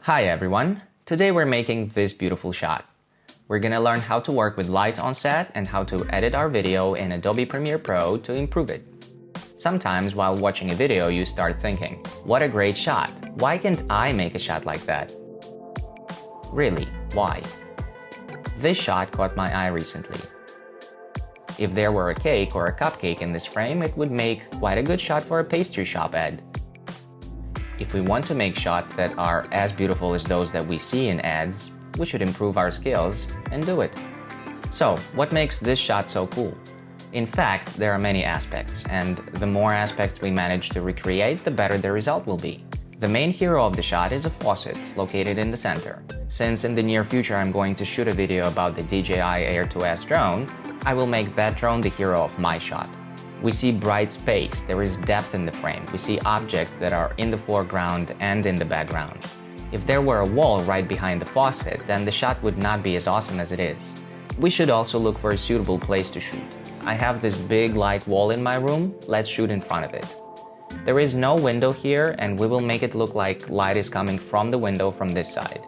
Hi everyone! Today we're making this beautiful shot. We're gonna learn how to work with light on set and how to edit our video in Adobe Premiere Pro to improve it. Sometimes while watching a video you start thinking, what a great shot! Why can't I make a shot like that? Really, why? This shot caught my eye recently. If there were a cake or a cupcake in this frame, it would make quite a good shot for a pastry shop ad. If we want to make shots that are as beautiful as those that we see in ads, we should improve our skills and do it. So, what makes this shot so cool? In fact, there are many aspects, and the more aspects we manage to recreate, the better the result will be. The main hero of the shot is a faucet located in the center. Since in the near future I'm going to shoot a video about the DJI Air 2S drone, I will make that drone the hero of my shot. We see bright space, there is depth in the frame, we see objects that are in the foreground and in the background. If there were a wall right behind the faucet, then the shot would not be as awesome as it is. We should also look for a suitable place to shoot. I have this big light wall in my room, let's shoot in front of it. There is no window here, and we will make it look like light is coming from the window from this side.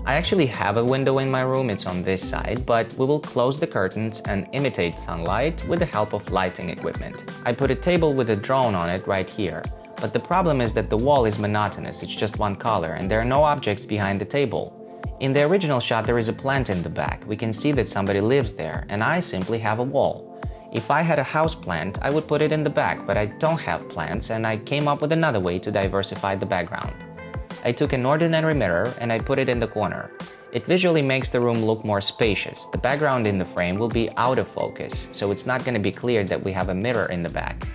I actually have a window in my room, it's on this side, but we will close the curtains and imitate sunlight with the help of lighting equipment. I put a table with a drone on it right here, but the problem is that the wall is monotonous, it's just one color, and there are no objects behind the table. In the original shot there is a plant in the back, we can see that somebody lives there, and I simply have a wall. If I had a house plant, I would put it in the back, but I don't have plants, and I came up with another way to diversify the background. I took an ordinary mirror and I put it in the corner. It visually makes the room look more spacious. The background in the frame will be out of focus, so it's not going to be clear that we have a mirror in the back.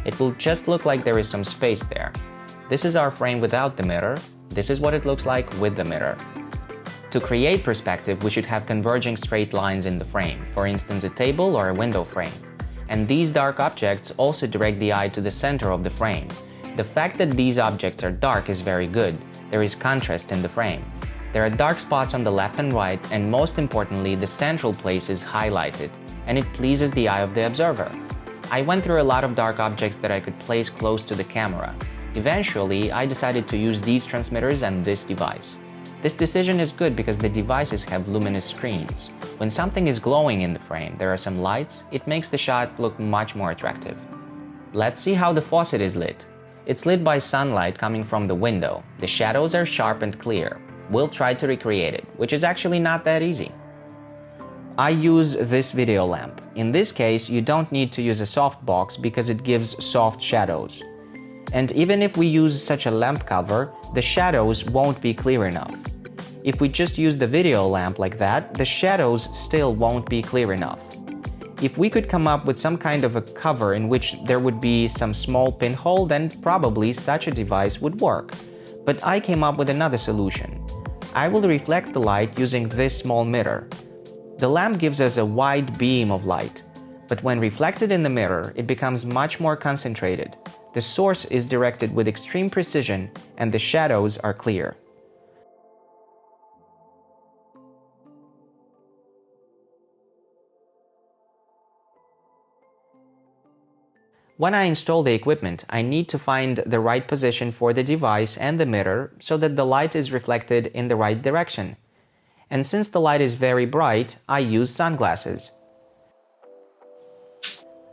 It will just look like there is some space there. This is our frame without the mirror. This is what it looks like with the mirror. To create perspective, we should have converging straight lines in the frame, for instance a table or a window frame. And these dark objects also direct the eye to the center of the frame. The fact that these objects are dark is very good. There is contrast in the frame. There are dark spots on the left and right, and most importantly, the central place is highlighted, and it pleases the eye of the observer. I went through a lot of dark objects that I could place close to the camera. Eventually, I decided to use these transmitters and this device. This decision is good because the devices have luminous screens. When something is glowing in the frame, there are some lights, it makes the shot look much more attractive. Let's see how the faucet is lit. It's lit by sunlight coming from the window. The shadows are sharp and clear. We'll try to recreate it, which is actually not that easy. I use this video lamp. In this case, you don't need to use a softbox because it gives soft shadows. And even if we use such a lamp cover, the shadows won't be clear enough. If we just use the video lamp like that, the shadows still won't be clear enough. If we could come up with some kind of a cover in which there would be some small pinhole, then probably such a device would work. But I came up with another solution. I will reflect the light using this small mirror. The lamp gives us a wide beam of light, but when reflected in the mirror, it becomes much more concentrated. The source is directed with extreme precision, and the shadows are clear. When I install the equipment, I need to find the right position for the device and the mirror so that the light is reflected in the right direction. And since the light is very bright, I use sunglasses.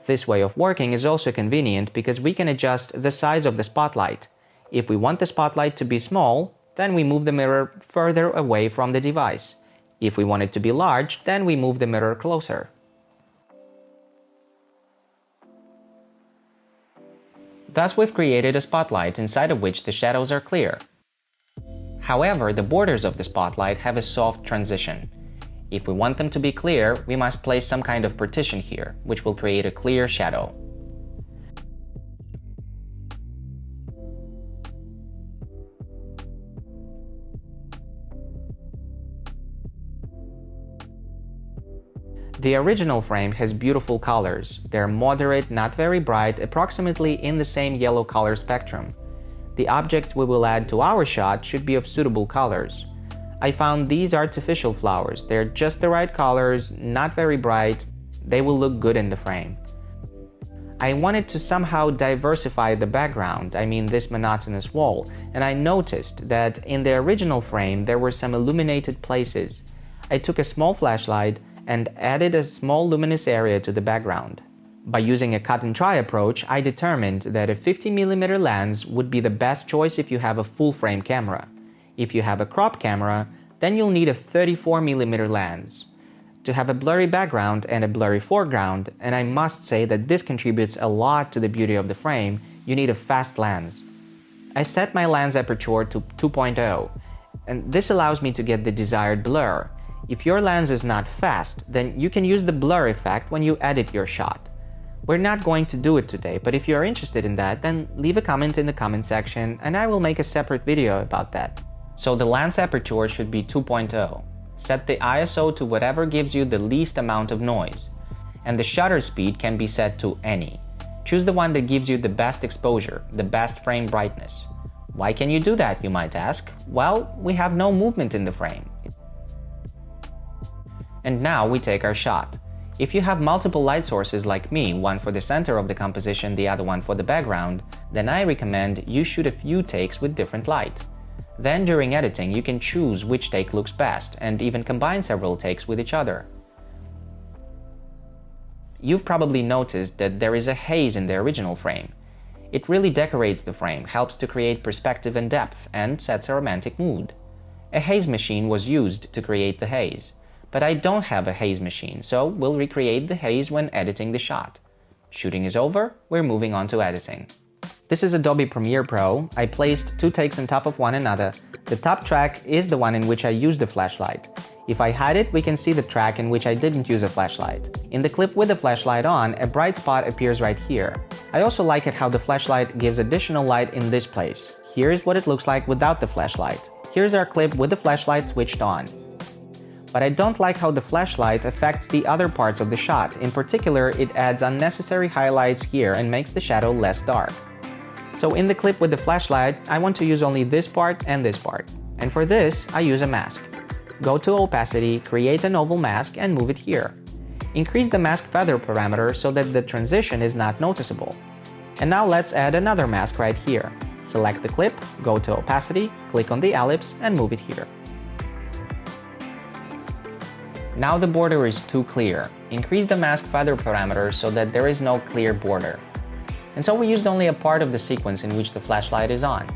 This way of working is also convenient because we can adjust the size of the spotlight. If we want the spotlight to be small, then we move the mirror further away from the device. If we want it to be large, then we move the mirror closer. Thus we've created a spotlight inside of which the shadows are clear. However, the borders of the spotlight have a soft transition. If we want them to be clear, we must place some kind of partition here, which will create a clear shadow. The original frame has beautiful colors. They're moderate, not very bright, approximately in the same yellow color spectrum. The objects we will add to our shot should be of suitable colors. I found these artificial flowers. They're just the right colors, not very bright. They will look good in the frame. I wanted to somehow diversify the background, I mean this monotonous wall, and I noticed that in the original frame there were some illuminated places. I took a small flashlight and added a small luminous area to the background. By using a cut and try approach, I determined that a 50mm lens would be the best choice if you have a full-frame camera. If you have a crop camera, then you'll need a 34mm lens. To have a blurry background and a blurry foreground, and I must say that this contributes a lot to the beauty of the frame, you need a fast lens. I set my lens aperture to 2.0, and this allows me to get the desired blur. If your lens is not fast, then you can use the blur effect when you edit your shot. We're not going to do it today, but if you're interested in that, then leave a comment in the comment section and I will make a separate video about that. So the lens aperture should be 2.0. Set the ISO to whatever gives you the least amount of noise. And the shutter speed can be set to any. Choose the one that gives you the best exposure, the best frame brightness. Why can you do that, you might ask? Well, we have no movement in the frame. And now we take our shot. If you have multiple light sources like me, one for the center of the composition, the other one for the background, then I recommend you shoot a few takes with different light. Then during editing, you can choose which take looks best and even combine several takes with each other. You've probably noticed that there is a haze in the original frame. It really decorates the frame, helps to create perspective and depth, and sets a romantic mood. A haze machine was used to create the haze. But I don't have a haze machine, so we'll recreate the haze when editing the shot. Shooting is over, we're moving on to editing. This is Adobe Premiere Pro. I placed two takes on top of one another. The top track is the one in which I used the flashlight. If I hide it, we can see the track in which I didn't use a flashlight. In the clip with the flashlight on, a bright spot appears right here. I also like it how the flashlight gives additional light in this place. Here's what it looks like without the flashlight. Here's our clip with the flashlight switched on. But I don't like how the flashlight affects the other parts of the shot. In particular, it adds unnecessary highlights here and makes the shadow less dark. So in the clip with the flashlight, I want to use only this part and this part. And for this, I use a mask. Go to opacity, create an oval mask and move it here. Increase the mask feather parameter so that the transition is not noticeable. And now let's add another mask right here. Select the clip, go to opacity, click on the ellipse and move it here. Now the border is too clear. Increase the mask feather parameter so that there is no clear border. And so we used only a part of the sequence in which the flashlight is on.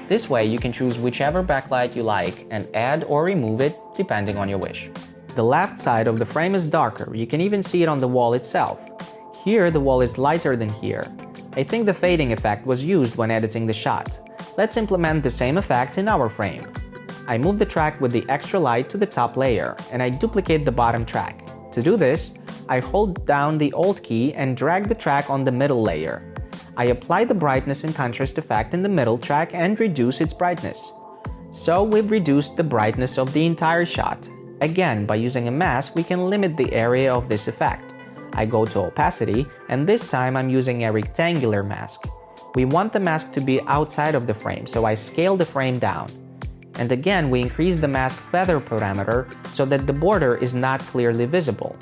This way you can choose whichever backlight you like and add or remove it depending on your wish. The left side of the frame is darker, you can even see it on the wall itself. Here the wall is lighter than here. I think the fading effect was used when editing the shot. Let's implement the same effect in our frame. I move the track with the extra light to the top layer and I duplicate the bottom track. To do this, I hold down the Alt key and drag the track on the middle layer. I apply the brightness and contrast effect in the middle track and reduce its brightness. So we've reduced the brightness of the entire shot. Again, by using a mask, we can limit the area of this effect. I go to opacity, and this time I'm using a rectangular mask. We want the mask to be outside of the frame, so I scale the frame down. And again, we increase the mask feather parameter so that the border is not clearly visible.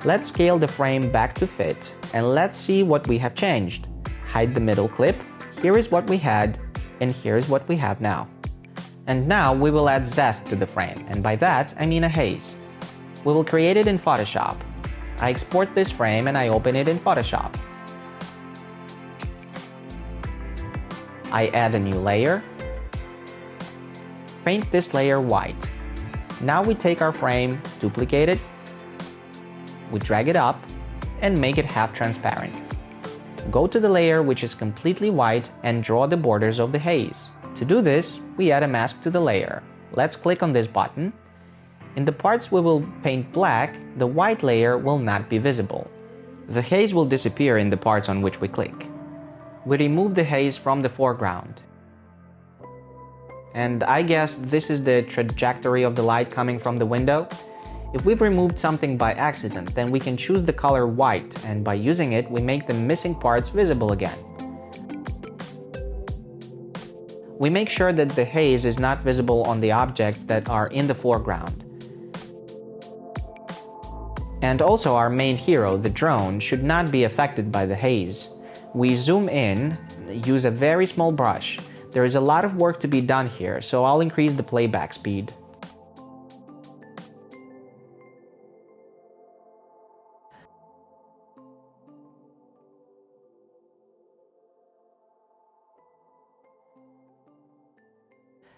Let's scale the frame back to fit, and let's see what we have changed. Hide the middle clip, here is what we had, and here's what we have now. And now we will add zest to the frame, and by that I mean a haze. We will create it in Photoshop. I export this frame and I open it in Photoshop. I add a new layer. Paint this layer white. Now we take our frame, duplicate it, we drag it up, and make it half transparent. Go to the layer which is completely white and draw the borders of the haze. To do this, we add a mask to the layer. Let's click on this button. In the parts we will paint black, the white layer will not be visible. The haze will disappear in the parts on which we click. We remove the haze from the foreground. And I guess this is the trajectory of the light coming from the window. If we've removed something by accident, then we can choose the color white, and by using it, we make the missing parts visible again. We make sure that the haze is not visible on the objects that are in the foreground. And also our main hero, the drone, should not be affected by the haze. We zoom in, use a very small brush. There is a lot of work to be done here, so I'll increase the playback speed.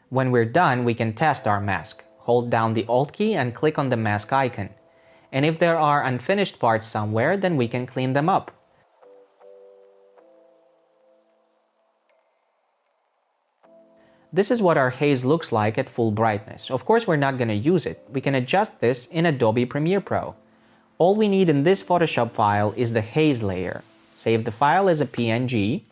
When we're done, we can test our mask. Hold down the Alt key and click on the mask icon. And if there are unfinished parts somewhere, then we can clean them up. This is what our haze looks like at full brightness. Of course, we're not going to use it. We can adjust this in Adobe Premiere Pro. All we need in this Photoshop file is the haze layer. Save the file as a PNG.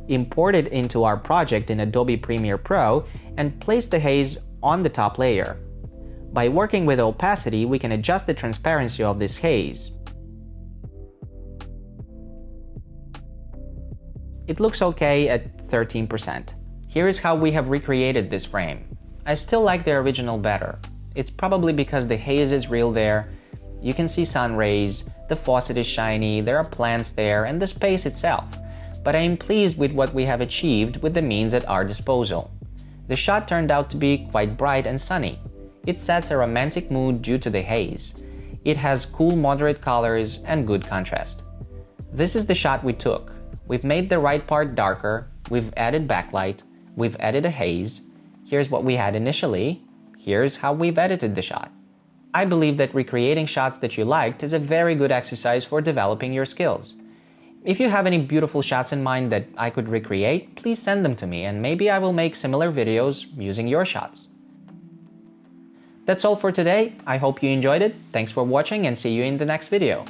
Import it into our project in Adobe Premiere Pro and place the haze on the top layer. By working with opacity, we can adjust the transparency of this haze. It looks okay at 13%. Here is how we have recreated this frame. I still like the original better. It's probably because the haze is real there. You can see sun rays, the faucet is shiny, there are plants there, and the space itself. But I am pleased with what we have achieved with the means at our disposal. The shot turned out to be quite bright and sunny. It sets a romantic mood due to the haze. It has cool moderate colors and good contrast. This is the shot we took. We've made the right part darker, we've added backlight, we've added a haze. Here's what we had initially. Here's how we've edited the shot. I believe that recreating shots that you liked is a very good exercise for developing your skills. If you have any beautiful shots in mind that I could recreate, please send them to me and maybe I will make similar videos using your shots. That's all for today. I hope you enjoyed it. Thanks for watching and see you in the next video.